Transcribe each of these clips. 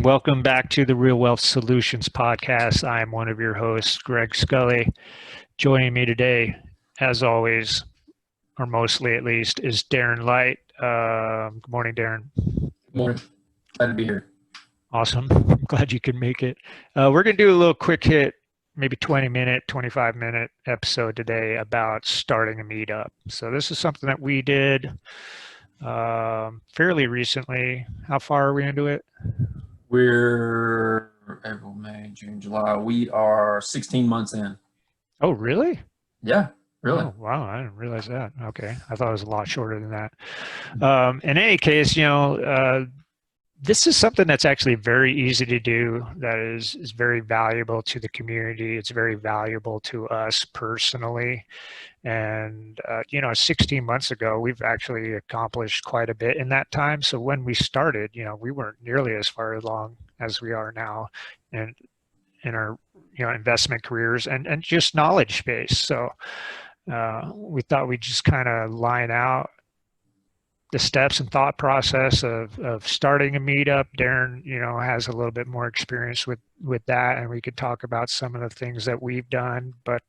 welcome back to the Real Wealth Solutions podcast. I am one of your hosts, Greg Scully. Joining me today, as always, or mostly at least, is Darren Light. Good morning, Darren. Good morning. Glad to be here. Awesome. I'm glad you could make it. We're going to do a little quick hit, maybe 20-minute, 25-minute episode today about starting a meetup. So this is something that we did fairly recently. How far are we into it? We're April, May, June, July. We are 16 months in. Oh, really? Yeah, really. Oh, wow. I didn't realize that. Okay. I thought it was a lot shorter than that. In any case, this is something that's actually very easy to do, that is very valuable to the community. It's very valuable to us personally. And, 16 months ago, we've actually accomplished quite a bit in that time. So when we started, we weren't nearly as far along as we are now in our, investment careers and just knowledge base. So we thought we'd just kind of line out the steps and thought process of starting a meetup. Darren, has a little bit more experience with that, and we could talk about some of the things that we've done. But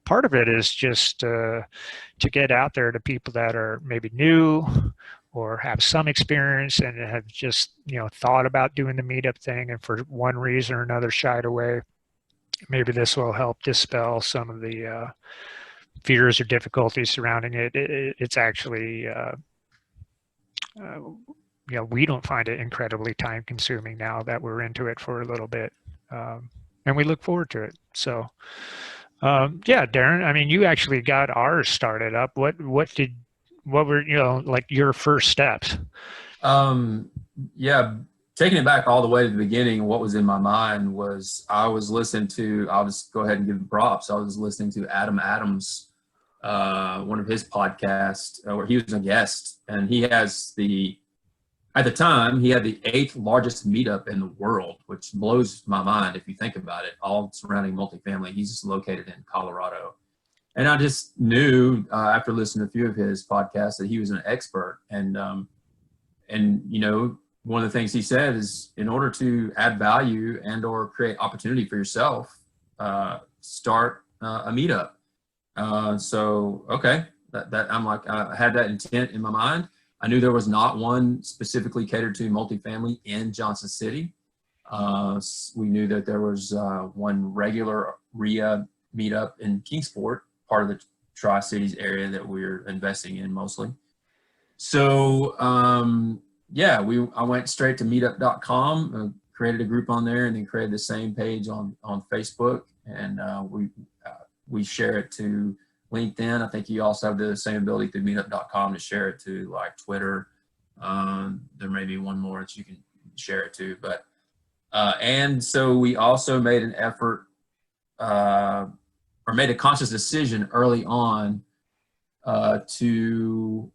part of it is just to get out there to people that are maybe new or have some experience and have just, thought about doing the meetup thing, and for one reason or another shied away. Maybe this will help dispel some of the fears or difficulties surrounding it. It's actually we don't find it incredibly time consuming now that we're into it for a little bit. And we look forward to it. So, Darren, I mean, you actually got ours started up. What were, your first steps? Taking it back all the way to the beginning, what was in my mind was I'll just go ahead and give him props. I was listening to Adam Adams, one of his podcasts where he was a guest, and at the time he had the 8th largest meetup in the world, which blows my mind if you think about it, all surrounding multifamily. He's just located in Colorado. And I just knew after listening to a few of his podcasts that he was an expert. And one of the things he said is, in order to add value and or create opportunity for yourself, start a meetup. That I'm like, I had that intent in my mind. I knew there was not one specifically catered to multifamily in Johnson City. We knew that there was one regular RIA meetup in Kingsport, part of the Tri-Cities area that we're investing in mostly. So, I went straight to meetup.com, created a group on there, and then created the same page on Facebook. And we share it to LinkedIn. I think you also have the same ability through meetup.com to share it to like Twitter. There may be one more that you can share it to, but and so we also made an effort or made a conscious decision early on to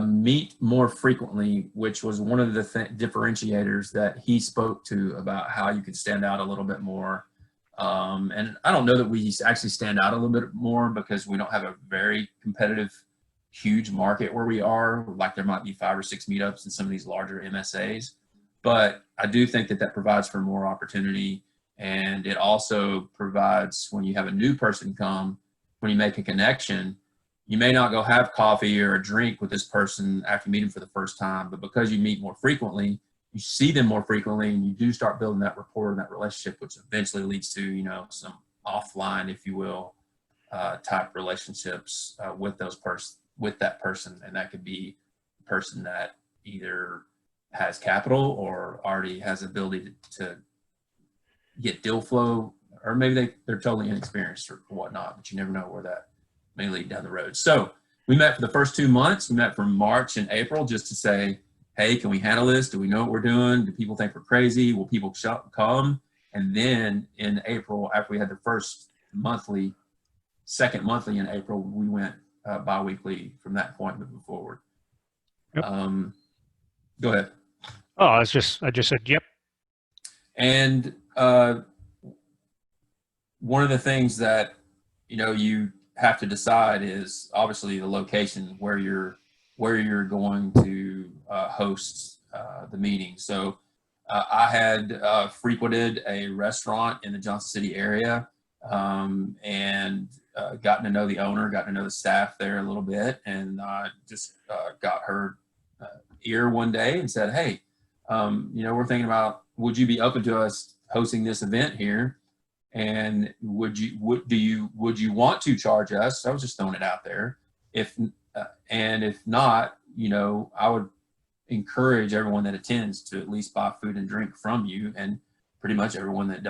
meet more frequently, which was one of the differentiators that he spoke to about how you could stand out a little bit more. And I don't know that we actually stand out a little bit more because we don't have a very competitive, huge market where we are. Like there might be 5 or 6 meetups in some of these larger MSAs, but I do think that provides for more opportunity. And it also provides, when you have a new person come, when you make a connection, you may not go have coffee or a drink with this person after you meet them for the first time, but because you meet more frequently, you see them more frequently, and you do start building that rapport and that relationship, which eventually leads to, some offline, if you will, type relationships with that person. And that could be a person that either has capital or already has ability to get deal flow, or maybe they're totally inexperienced or whatnot, but you never know where that may lead down the road. So we met for the first 2 months. We met from March and April just to say, hey, can we handle this? Do we know what we're doing? Do people think we're crazy? Will people come? And then in April, after we had the second monthly in April, we went bi-weekly from that point moving forward. Yep. Go ahead. Oh, I just said, yep. And one of the things that, you have to decide is obviously the location where you're going to host the meeting. So I had frequented a restaurant in the Johnson City area, and gotten to know the owner, gotten to know the staff there a little bit, and I just got her ear one day and said, "Hey, we're thinking about, would you be open to us hosting this event here? And would you want to charge us?" So I was just throwing it out there. If not, I would encourage everyone that attends to at least buy food and drink from you, and pretty much everyone that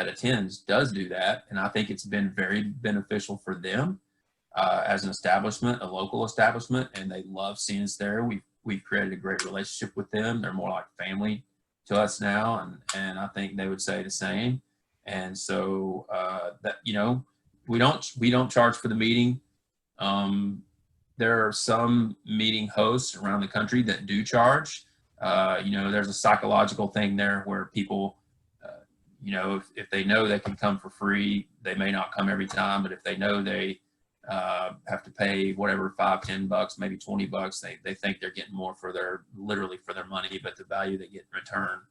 attends does do that. And I think it's been very beneficial for them as an establishment, a local establishment, and they love seeing us there. We've created a great relationship with them. They're more like family to us now, and I think they would say the same. And so we don't charge for the meeting. There are some meeting hosts around the country that do charge. There's a psychological thing there where people, if they know they can come for free, they may not come every time. But if they know they have to pay whatever, $5, $10, maybe $20, they think they're getting more literally for their money, but the value they get in return.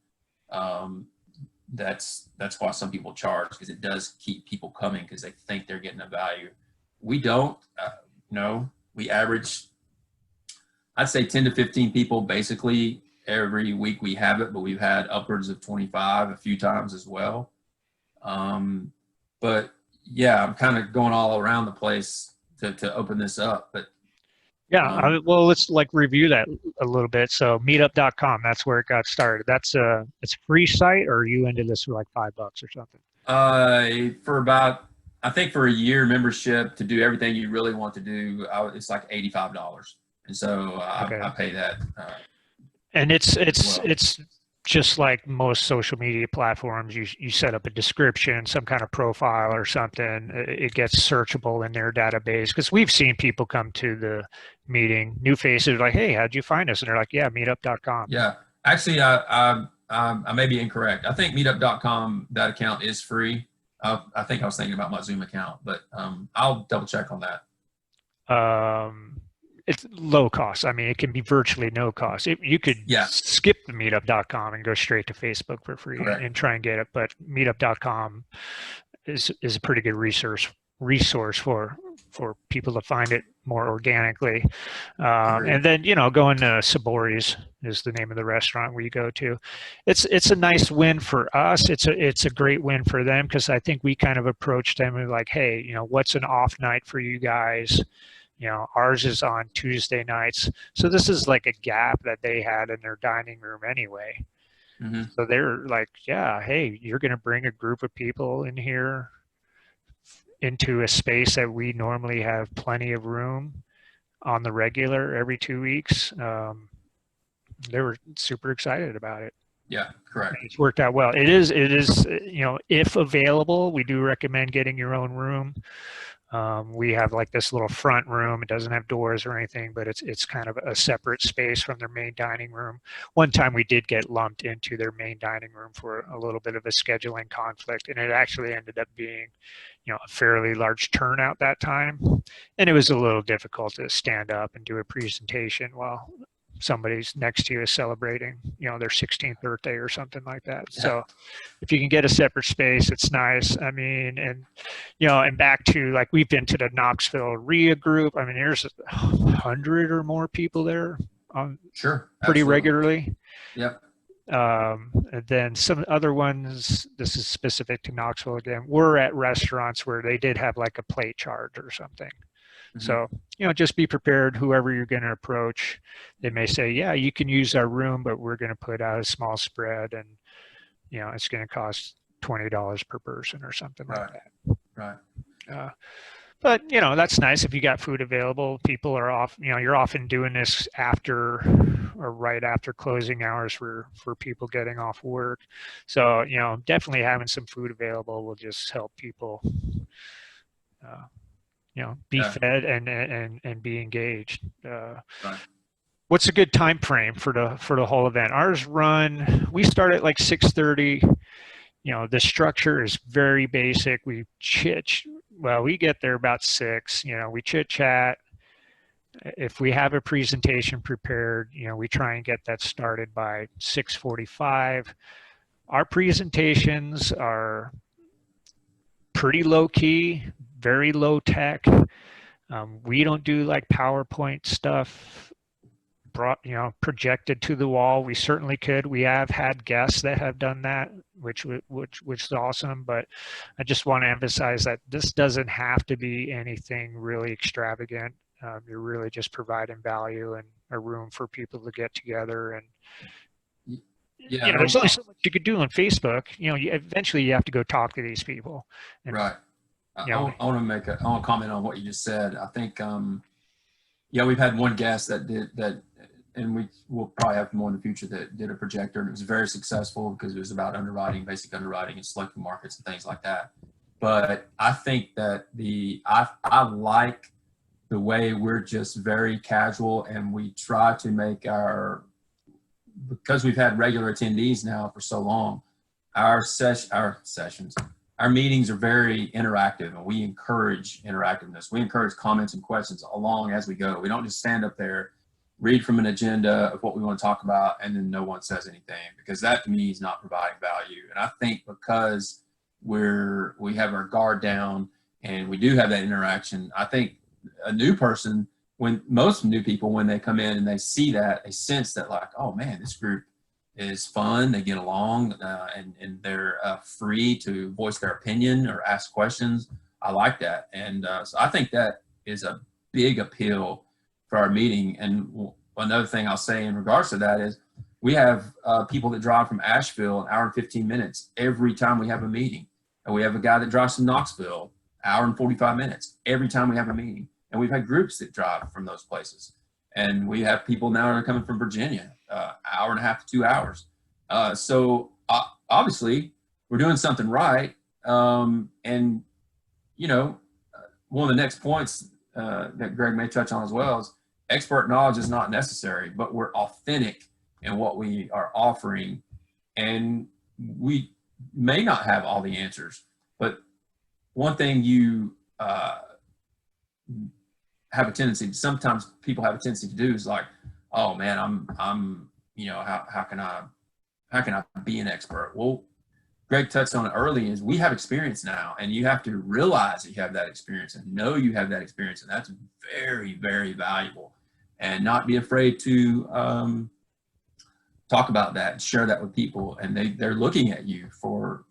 That's why some people charge, because it does keep people coming because they think they're getting a value. We don't, we average, I'd say 10 to 15 people basically every week we have it, but we've had upwards of 25 a few times as well. But yeah, I'm kind of going all around the place to open this up, but Yeah, well, let's review that a little bit. So meetup.com, that's where it got started. It's a free site, or are you into this for like $5 or something? For about, I think for a year membership to do everything you really want to do, it's like $85. And so I pay that. And it's just like most social media platforms. You set up a description, some kind of profile or something. It gets searchable in their database, because we've seen people come to the meeting, new faces, like, "Hey, how'd you find us?" And they're like, "Yeah, meetup.com." Yeah, actually, I may be incorrect. I think meetup.com, that account is free. I think I was thinking about my Zoom account, but I'll double check on that. It's low cost. I mean, it can be virtually no cost. You could skip the meetup.com and go straight to Facebook for free and try and get it. But meetup.com is a pretty good resource for people to find it more organically. And then, going to Sabori's is the name of the restaurant where you go to. It's a nice win for us. It's a great win for them, because I think we kind of approached them and like, "Hey, what's an off night for you guys?" Ours is on Tuesday nights. So this is like a gap that they had in their dining room anyway. Mm-hmm. So they're like, "Yeah, hey, you're going to bring a group of people in here into a space that we normally have plenty of room on the regular every 2 weeks." They were super excited about it. Yeah, correct. It's worked out well. It is, if available, we do recommend getting your own room. We have like this little front room. It doesn't have doors or anything, but it's kind of a separate space from their main dining room. One time we did get lumped into their main dining room for a little bit of a scheduling conflict, and it actually ended up being, a fairly large turnout that time. And it was a little difficult to stand up and do a presentation while somebody's next to you is celebrating, their 16th birthday or something like that. Yeah. So if you can get a separate space, it's nice. I mean, and back to, like, we've been to the Knoxville RIA group. I mean, there's 100 or more people there pretty regularly. Yep. And then some other ones, this is specific to Knoxville again, we're at restaurants where they did have like a plate charge or something. Mm-hmm. So, just be prepared. Whoever you're going to approach, they may say, "Yeah, you can use our room, but we're going to put out a small spread, and it's going to cost $20 per person or something like that." Right. But that's nice if you got food available. People are off. You're often doing this after or right after closing hours for people getting off work. So definitely having some food available will just help people. Be fed and be engaged. Right. What's a good time frame for the whole event? Ours we start at like 6:30. The structure is very basic. We get there about 6. We chit chat. if we have a presentation prepared, we try and get that started by 6:45. Our presentations are pretty low key, very low tech. We don't do like PowerPoint stuff projected to the wall. We certainly could. We have had guests that have done that, which is awesome. But I just want to emphasize that this doesn't have to be anything really extravagant. You're really just providing value and a room for people to get together. And Yeah, there's only so much you could do on Facebook. Eventually you have to go talk to these people. And, right. I want to comment on what you just said. I think, we've had one guest that did that, and we will probably have more in the future, that did a projector, and it was very successful because it was about underwriting, basic underwriting, and selecting markets and things like that. But I think that I like the way we're just very casual, and we try to make because we've had regular attendees now for so long, our meetings are very interactive, and we encourage interactiveness. We encourage comments and questions along as we go. We don't just stand up there, read from an agenda of what we want to talk about, and then no one says anything, because that to me is not providing value. And I think because we have our guard down and we do have that interaction, I think a new person, most new people, when they come in and they see that, they sense that, like, oh man, this group is fun, they get along, and they're free to voice their opinion or ask questions. I like that. And so I think that is a big appeal for our meeting. And another thing I'll say in regards to that is we have people that drive from Asheville an hour and 15 minutes every time we have a meeting. And we have a guy that drives from Knoxville, hour and 45 minutes every time we have a meeting. And we've had groups that drive from those places. And we have people now that are coming from Virginia, hour and a half to 2 hours. So obviously we're doing something right. And, one of the next points that Greg may touch on as well is expert knowledge is not necessary, but we're authentic in what we are offering. And we may not have all the answers, but one thing sometimes people have a tendency to do is like, oh man, I'm how can I be an expert? Well, Greg touched on it early, is we have experience now, and you have to realize that you have that experience and know you have that experience. And that's very, very valuable, and not be afraid to talk about that and share that with people. And they're looking at you for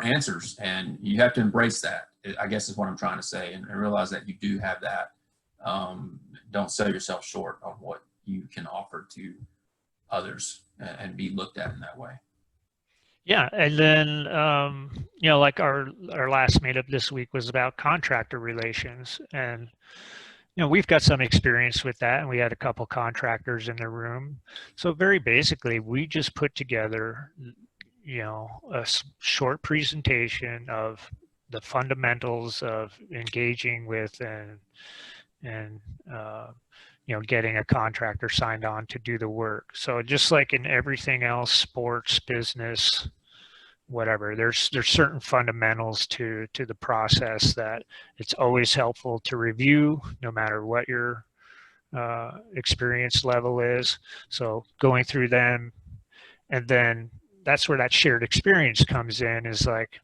answers, and you have to embrace that, I guess is what I'm trying to say, and realize that you do have that. Don't sell yourself short on what you can offer to others and be looked at in that way. Yeah, and then like our last meetup this week was about contractor relations, and we've got some experience with that, and we had a couple contractors in the room. So very basically, we just put together a short presentation of the fundamentals of engaging with and getting a contractor signed on to do the work. So just like in everything else, sports, business, whatever, there's certain fundamentals to the process that it's always helpful to review, no matter what your experience level is. So going through them, and then that's where that shared experience comes in, is like,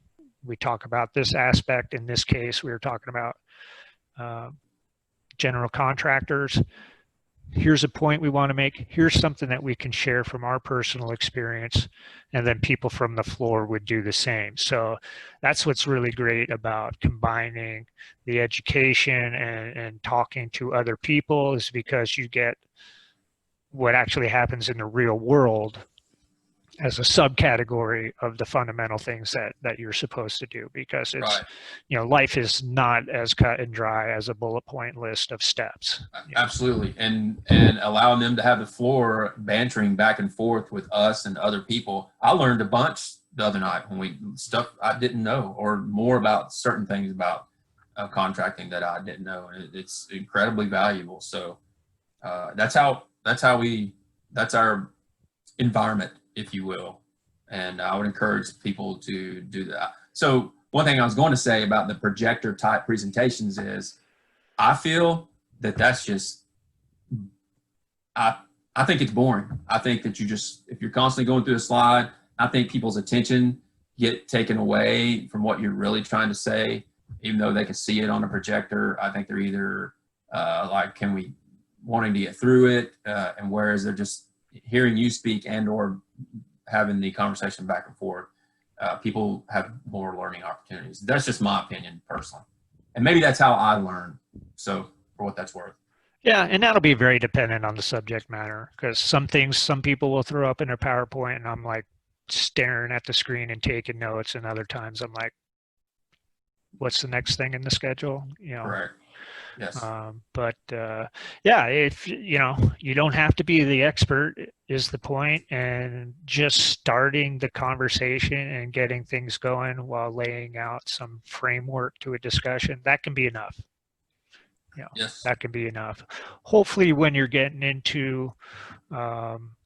we talk about this aspect. In this case, we were talking about general contractors. Here's a point we want to make. Here's something that we can share from our personal experience. And then people from the floor would do the same. So that's what's really great about combining the education and talking to other people, is because you get what actually happens in the real world as a subcategory of the fundamental things that you're supposed to do, because it's, right. Life is not as cut and dry as a bullet point list of steps. Absolutely. And allowing them to have the floor, bantering back and forth with us and other people. I learned a bunch the other night stuff I didn't know, or more about certain things about contracting that I didn't know. And it's incredibly valuable. So that's our environment, if you will. And I would encourage people to do that. So one thing I was going to say about the projector type presentations is, I feel that's just, I I think it's boring. I think that if you're constantly going through a slide, I think people's attention get taken away from what you're really trying to say, even though they can see it on a projector. I think they're either like, can we wanting to get through it, and whereas they're just hearing you speak and or having the conversation back and forth, people have more learning opportunities. That's just my opinion personally, and maybe that's how I learn. So for what that's worth. Yeah, and that'll be very dependent on the subject matter, because some things some people will throw up in their PowerPoint and I'm like staring at the screen and taking notes, and other times I'm like, what's the next thing in the schedule? Correct. Yes. Yeah, if you don't have to be the expert is the point, and just starting the conversation and getting things going while laying out some framework to a discussion, that can be enough. Yes. That can be enough. Hopefully when you're getting into um,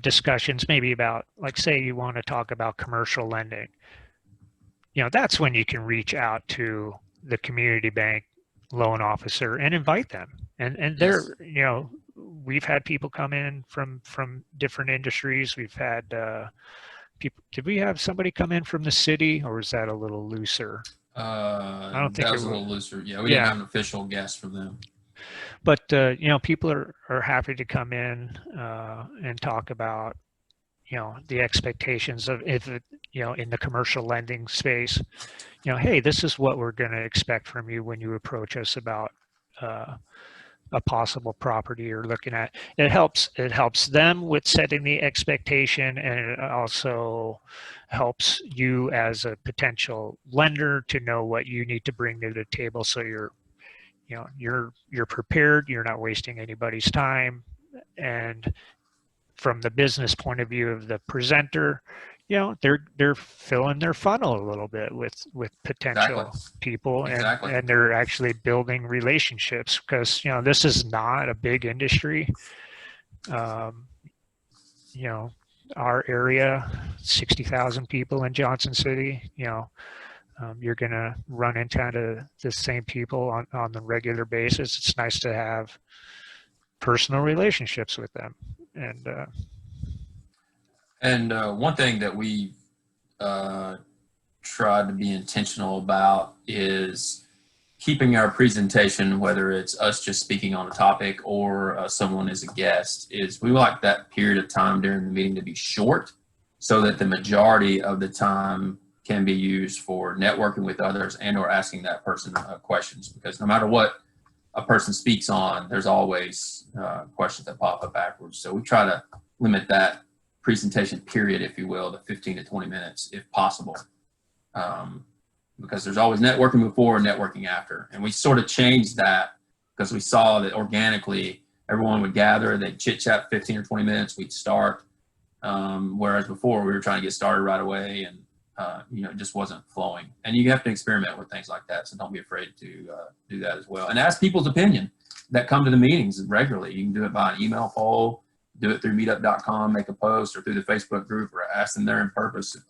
discussions maybe about, like, say you want to talk about commercial lending, that's when you can reach out to the community bank loan officer and invite them. And they're, Yes. We've had people come in from different industries. We've had people. Did we have somebody come in from the city, or was that a little looser? I don't think That it was a was. little looser. Yeah, we didn't Yeah, have an official guest from them. but people are happy to come in and talk about the expectations of, if it, in the commercial lending space, hey, this is what we're going to expect from you when you approach us about uh, a possible property you're looking at. It helps them with setting the expectation, and it also helps you as a potential lender to know what you need to bring to the table, so you're prepared, you're not wasting anybody's time. And from the business point of view of the presenter, they're filling their funnel a little bit with Exactly. potential people, and Exactly. they're actually building relationships, because this is not a big industry. um, you know our area, 60,000 people in Johnson City. You're going to run into the same people on the regular basis. It's nice to have personal relationships with them. And And one thing that we uh, tried to be intentional about is keeping our presentation, whether it's us just speaking on a topic or someone as a guest, is we like that period of time during the meeting to be short, so that the majority of the time can be used for networking with others and or asking that person questions, because no matter what a person speaks on, there's always questions that pop up afterwards. So we try to limit that presentation period, if you will, to 15 to 20 minutes if possible. Because there's always networking before and networking after. And we sort of changed that because we saw that organically everyone would gather, they'd chit chat 15 or 20 minutes, we'd start. Whereas before we were trying to get started right away, and it just wasn't flowing. And you have to experiment with things like that. So don't be afraid to do that as well. And ask people's opinion that come to the meetings regularly. You can do it by an email poll, do it through meetup.com, make a post, or through the Facebook group, or ask them there in person,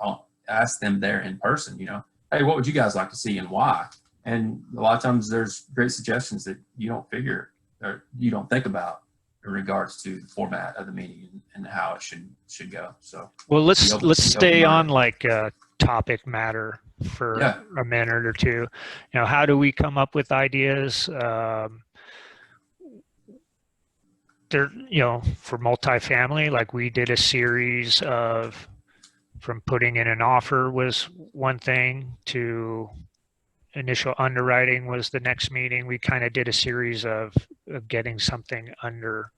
hey, what would you guys like to see and why? And a lot of times there's great suggestions that you don't figure or you don't think about in regards to the format of the meeting and how it should go. So, well, let's stay on like topic matter for a minute or two. How do we come up with ideas? For multifamily, like we did a series of, from putting in an offer was one thing, to initial underwriting was the next meeting. We kind of did a series of getting something under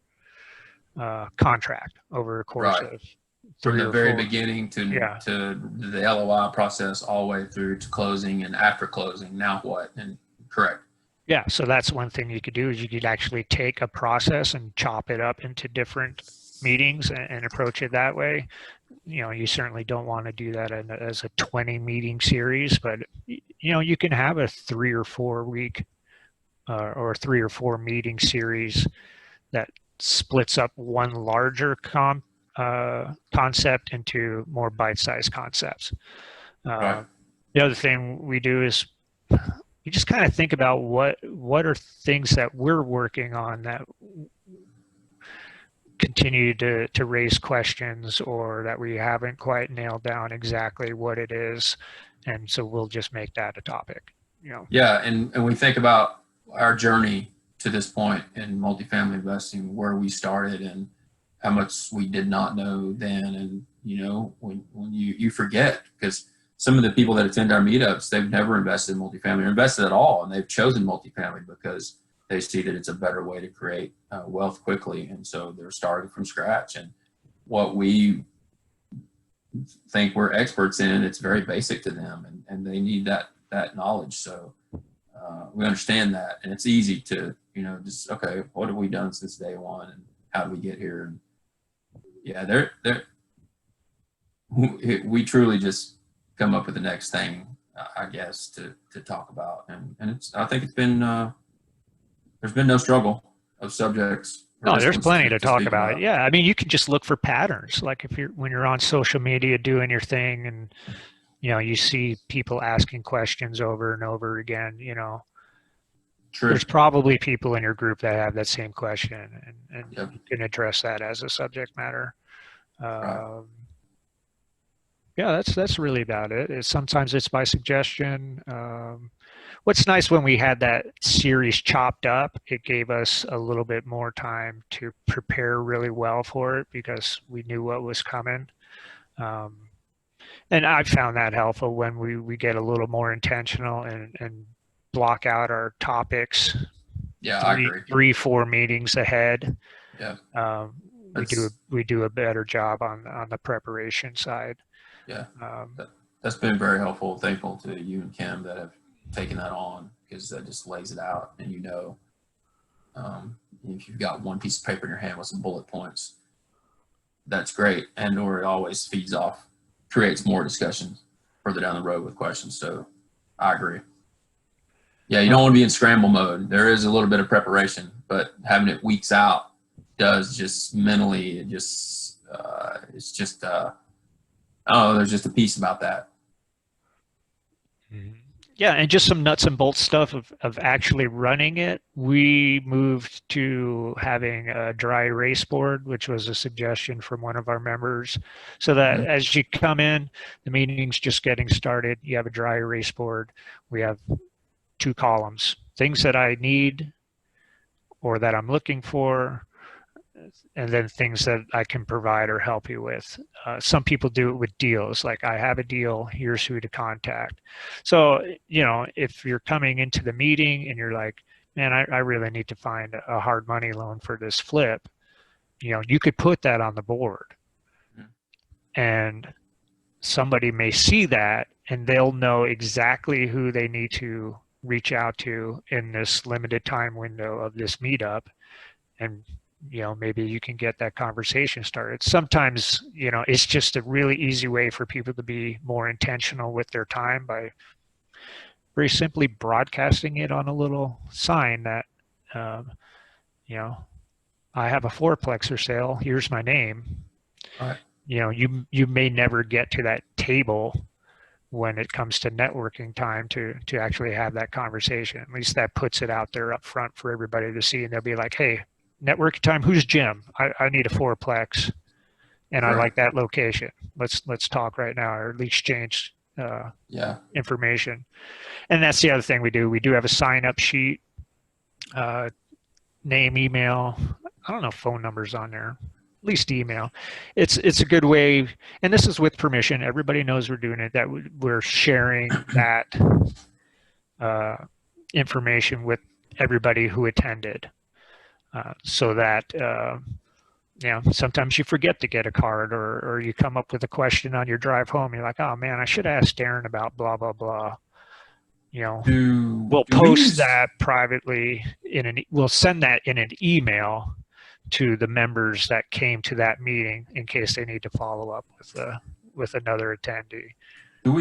contract over a course of from the very 4 beginning to the LOI process all the way through to closing, and after closing, now what? And correct. Yeah, so that's one thing you could do, is you could actually take a process and chop it up into different meetings and approach it that way. You certainly don't want to do that as a 20 meeting series, but you can have a 3 or 4 week or 3 or 4 meeting series that splits up one larger concept into more bite-sized concepts. Right. The other thing we do is you just kind of think about what are things that we're working on that continue to raise questions, or that we haven't quite nailed down exactly what it is, and so we'll just make that a topic, you know. Yeah, and we think about our journey to this point in multifamily investing, where we started and how much we did not know then. And, you know, when you forget, because some of the people that attend our meetups, they've never invested in multifamily or invested at all, and they've chosen multifamily because they see that it's a better way to create wealth quickly. And so they're starting from scratch. And what we think we're experts in, it's very basic to them, and they need that knowledge. So we understand that, and it's easy to, you know, just, okay, what have we done since day one, and how did we get here? And yeah, we truly just come up with the next thing, I guess, to talk about, and I think it's been there's been no struggle of subjects. No, there's plenty to talk about. Yeah, I mean, you can just look for patterns. Like when you're on social media doing your thing, and you know, you see people asking questions over and over again, you know, True. There's probably people in your group that have that same question, and Yep. you can address that as a subject matter. Right. Yeah, that's really about it. Sometimes it's by suggestion. What's nice, when we had that series chopped up, it gave us a little bit more time to prepare really well for it, because we knew what was coming. And I found that helpful when we get a little more intentional and block out our topics. Yeah, I agree. 3-4 meetings ahead. Yeah. We do a better job on the preparation side. Yeah. That's been very helpful. Thankful to you and Kim that have taken that on, because that just lays it out, and you know, if you've got one piece of paper in your hand with some bullet points, that's great. And or it always feeds off, creates more discussion further down the road with questions. So I agree. Yeah, you don't want to be in scramble mode. There is a little bit of preparation, but having it weeks out does just mentally, it just it's just oh, there's just a piece about that. Yeah, and just some nuts and bolts stuff of actually running it. We moved to having a dry erase board, which was a suggestion from one of our members, so that as you come in, the meeting's just getting started, you have a dry erase board. We have 2 columns: things that I need or that I'm looking for, and then things that I can provide or help you with. Some people do it with deals, like, I have a deal, here's who to contact. So, you know, if you're coming into the meeting and you're like, man, I really need to find a hard money loan for this flip, you know, you could put that on the board. And somebody may see that, and they'll know exactly who they need to reach out to in this limited time window of this meetup. And you know, maybe you can get that conversation started. Sometimes, you know, it's just a really easy way for people to be more intentional with their time by very simply broadcasting it on a little sign that, you know, I have a fourplex for sale, here's my name. Right. You know, you may never get to that table when it comes to networking time to actually have that conversation. At least that puts it out there up front for everybody to see, and they'll be like, hey, networking time, who's Jim? I need a fourplex, and I like that location. Let's talk right now, or at least exchange information. And that's the other thing we do. We do have a sign-up sheet, name, email. I don't know if phone numbers on there. At least email. It's a good way, and this is with permission. Everybody knows we're doing it, that we're sharing that information with everybody who attended. So that, you know, sometimes you forget to get a card, or you come up with a question on your drive home. You're like, oh man, I should ask Darren about blah, blah, blah. You know, we'll post that privately we'll send that in an email to the members that came to that meeting in case they need to follow up with another attendee. Do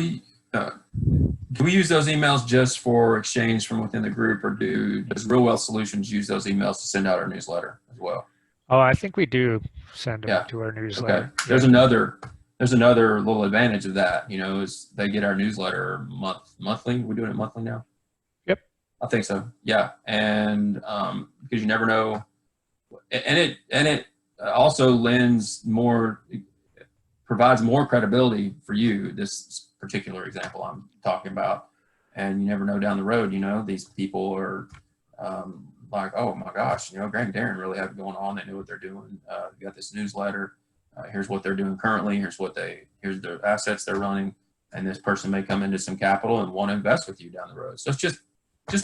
we use those emails just for exchange from within the group, or does Real Wealth Solutions use those emails to send out our newsletter as well? Oh, I think we do send them to our newsletter. Okay. There's another little advantage of that, you know, is they get our newsletter monthly. We're doing it monthly now. Yep. I think so. Yeah. And because you never know, and it also provides more credibility for you, this particular example I'm talking about. And you never know down the road, these people are like, oh my gosh, Grant and Darren really have it going on. They know what they're doing. You got this newsletter. Here's what they're doing currently. Here's the assets they're running. And this person may come into some capital and want to invest with you down the road. So it's just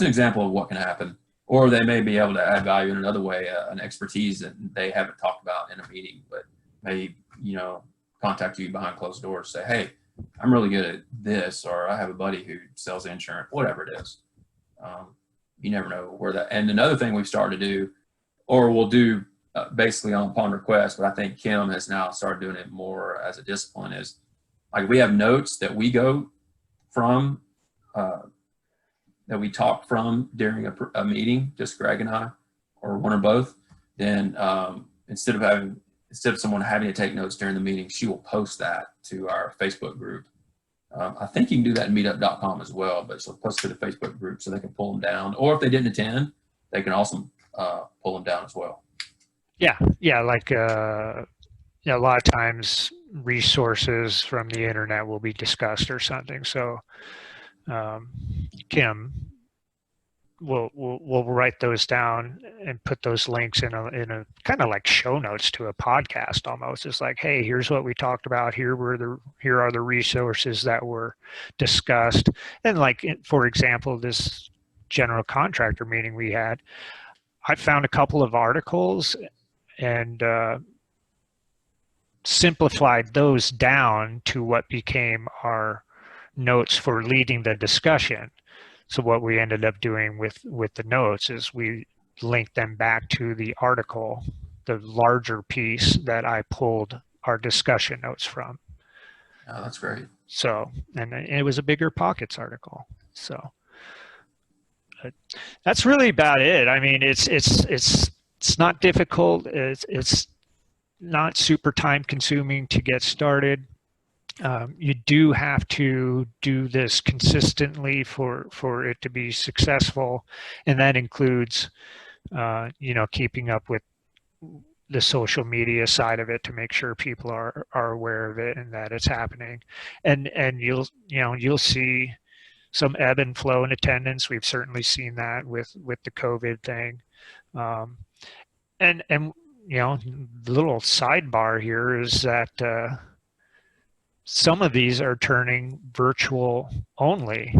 an example of what can happen. Or they may be able to add value in another way, an expertise that they haven't talked about in a meeting, but may, contact you behind closed doors, say, hey, I'm really good at this, or I have a buddy who sells insurance, whatever it is. You never know where that. And another thing we've started to do, or we'll do basically upon request, but I think Kim has now started doing it more as a discipline, is like we have notes that we go from, that we talk from during a meeting, just Greg and I, or one or both. Then instead of someone having to take notes during the meeting, she will post that to our Facebook group. I think you can do that in meetup.com as well, but she'll post to the Facebook group so they can pull them down. Or if they didn't attend, they can also pull them down as well. Yeah. Like a lot of times resources from the internet will be discussed or something. So Kim we'll write those down and put those links in a kind of like show notes to a podcast almost. It's like, hey, here's what we talked about. Here are the resources that were discussed. And like, for example, this general contractor meeting we had, I found a couple of articles and simplified those down to what became our notes for leading the discussion. So what we ended up doing with the notes is we linked them back to the article, the larger piece that I pulled our discussion notes from. Oh, that's great. So, and it was a bigger pockets article. So that's really about it. I mean, it's not difficult. It's not super time consuming to get started. You do have to do this consistently for it to be successful, and that includes, keeping up with the social media side of it to make sure people are aware of it and that it's happening, and you'll see some ebb and flow in attendance. We've certainly seen that with the COVID thing, and the little sidebar here is that. Some of these are turning virtual only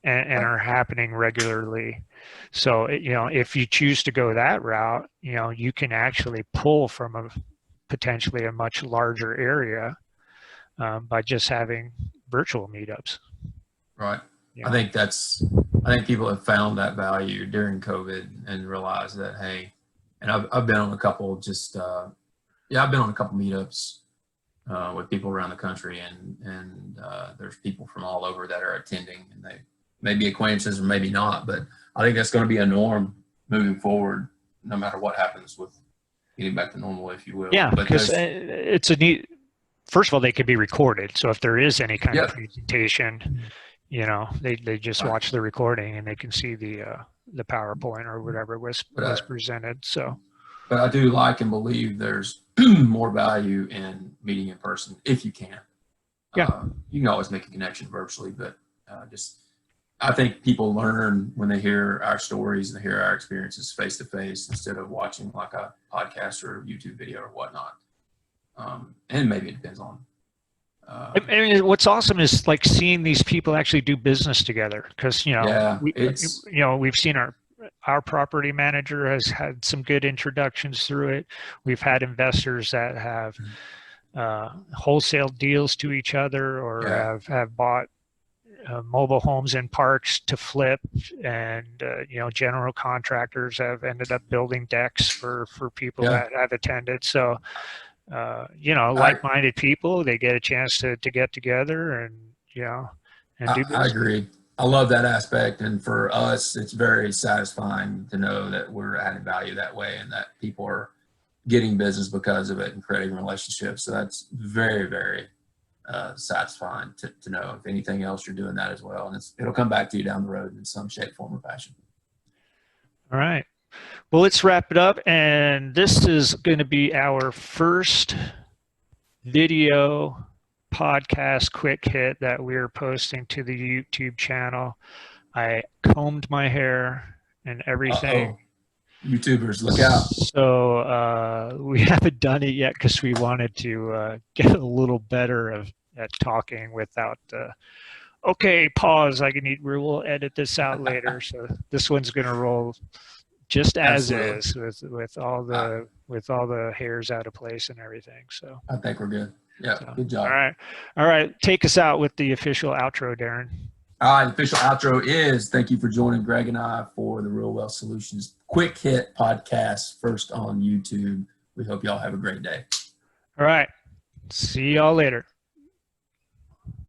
and are happening regularly. So, if you choose to go that route, you can actually pull from potentially a much larger area by just having virtual meetups. Right. I think people have found that value during COVID and realized that, hey, and I've been on a couple I've been on a couple meetups with people around the country, and there's people from all over that are attending, and they may be acquaintances or maybe not, but I think that's going to be a norm moving forward, no matter what happens with getting back to normal, if you will. Yeah, because it's a neat. First of all, they could be recorded, so if there is any kind of presentation, they just watch the recording and they can see the PowerPoint or whatever was presented. So. But I do like and believe there's more value in meeting in person if you can. Yeah. You can always make a connection virtually, but I think people learn when they hear our stories and hear our experiences face to face instead of watching like a podcast or a YouTube video or whatnot. And maybe it depends on. I mean, what's awesome is like seeing these people actually do business together, because we've seen our property manager has had some good introductions through it. We've had investors that have wholesale deals to each other, or have bought mobile homes in parks to flip, and general contractors have ended up building decks for people that have attended. So like-minded people, they get a chance to get together and and do business. I agree. I love that aspect, and for us, it's very satisfying to know that we're adding value that way, and that people are getting business because of it and creating relationships. So that's very, very satisfying to know. If anything else, you're doing that as well, and it'll come back to you down the road in some shape, form, or fashion. All right. Well, let's wrap it up. And this is going to be our first video podcast quick hit that we're posting to the YouTube channel. I combed my hair and everything. Uh-oh. YouTubers, look out. So we haven't done it yet because we wanted to get a little better at talking without okay, pause, we'll edit this out later. So this one's going to roll just as is with all the hairs out of place and everything. So I think we're good. Yeah, so, good job. All right. Take us out with the official outro, Darren. All right, the official outro is thank you for joining Greg and I for the Real Wealth Solutions Quick Hit podcast, first on YouTube. We hope y'all have a great day. All right. See y'all later.